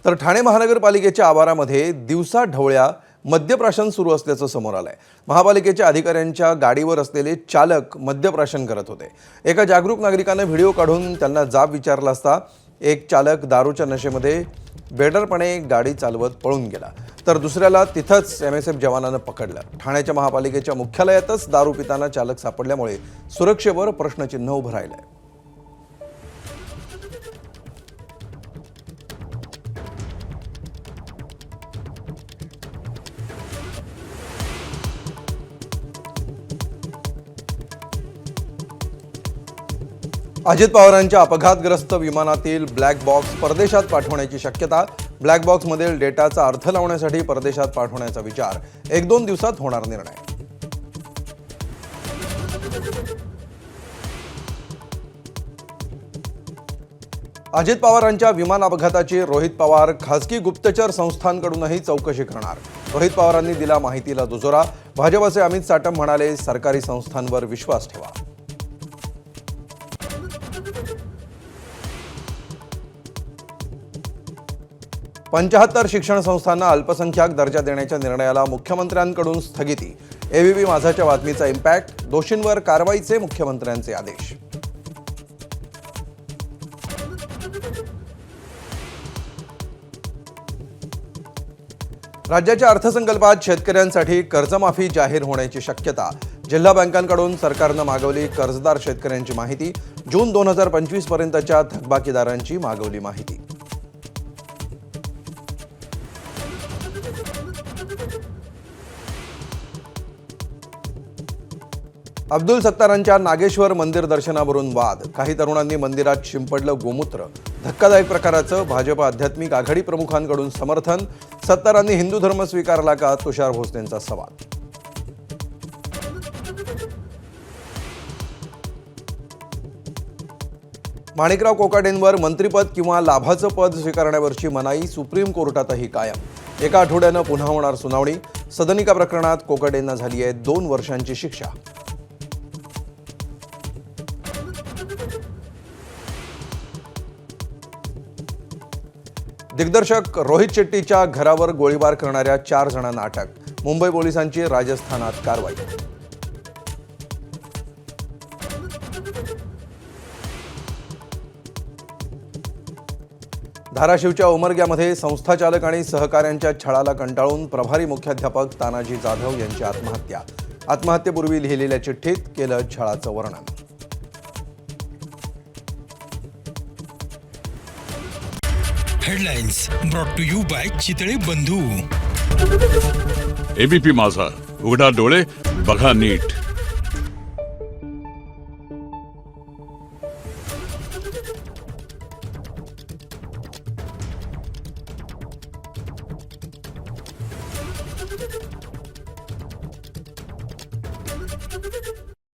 तर ठाणे महानगरपालिकेच्या आवारामध्ये दिवसा ढवळ्या मद्यप्राशन सुरू असल्याचं समोर आलंय। महापालिकेच्या अधिकाऱ्यांच्या गाडीवर असलेले चालक मद्यप्राशन करत होते। एका जागरूक नागरिकाने व्हिडिओ काढून त्यांना जाब विचारला असता एक चालक दारूच्या नशेमध्ये बेडरपणे गाडी चालवत पळून गेला, तर दुसऱ्याला तिथंच MSF जवानानं पकडलं। ठाण्याच्या महापालिकेच्या मुख्यालयातच दारू पिताना चालक सापडल्यामुळे सुरक्षेवर प्रश्नचिन्ह उभं राहिलंय। अजित पवारांच्या अपघातग्रस्त विमानातील ब्लॅक बॉक्स परदेशात पाठवण्याची शक्यता। ब्लॅक बॉक्समधील डेटाचा अर्थ लावण्यासाठी परदेशात पाठवण्याचा विचार। 1-2 दिवसात होणार निर्णय। अजित पवारांच्या विमान अपघाताची रोहित पवार खासगी गुप्तचर संस्थांकडूनही चौकशी करणार। रोहित पवारांनी दिला माहितीला दुजोरा। भाजपचे अमित साटम म्हणाले, सरकारी संस्थांवर विश्वास ठेवा। पंचाहत्तर शिक्षण संस्थांना अल्पसंख्याक दर्जा देण्याच्या निर्णयाला मुख्यमंत्र्यांकडून स्थगिती। ABP माझाच्या बातमीचा इम्पॅक्ट। दोषींवर कारवाईचे मुख्यमंत्र्यांचे आदेश। राज्याच्या अर्थसंकल्पात शेतकऱ्यांसाठी कर्जमाफी जाहीर होण्याची शक्यता। जिल्हा बँकांकडून सरकारनं मागवली कर्जदार शेतकऱ्यांची माहिती। जून 2025 पर्यंतच्या थकबाकीदारांची मागवली माहिती। अब्दुल सत्तारांच्या नागेश्वर मंदिर दर्शनावरून वाद। काही तरुणांनी मंदिरात शिंपडलं गोमूत्र। धक्कादायक प्रकाराचं भाजप आध्यात्मिक आघाडी प्रमुखांकडून समर्थन। सत्तारांनी हिंदू धर्म स्वीकारला का, तुषार भोसलेंचा सवाल। माणिकराव कोकाटेंवर मंत्रिपद किंवा लाभाचं पद स्वीकारण्यावरची मनाई सुप्रीम कोर्टातही कायम। एका आठवड्यानं पुन्हा होणार सुनावणी। सदनिका प्रकरणात कोकाटेंना झाली आहे 2 वर्षांची शिक्षा। दिग्दर्शक रोहित शेट्टीच्या घरावर गोळीबार करणाऱ्या 4 जणांना अटक। मुंबई पोलिसांची राजस्थानात कारवाई। धाराशिवच्या उमरग्यामध्ये संस्थाचालक आणि सहकाऱ्यांच्या छळाला कंटाळून प्रभारी मुख्याध्यापक तानाजी जाधव यांची आत्महत्या। आत्महत्येपूर्वी लिहिलेल्या चिठ्ठीत केलं छळाचं वर्णन। Headlines brought to you by Chitale Bandhu. ABP माझा, उघडा डोळे बघा नीट।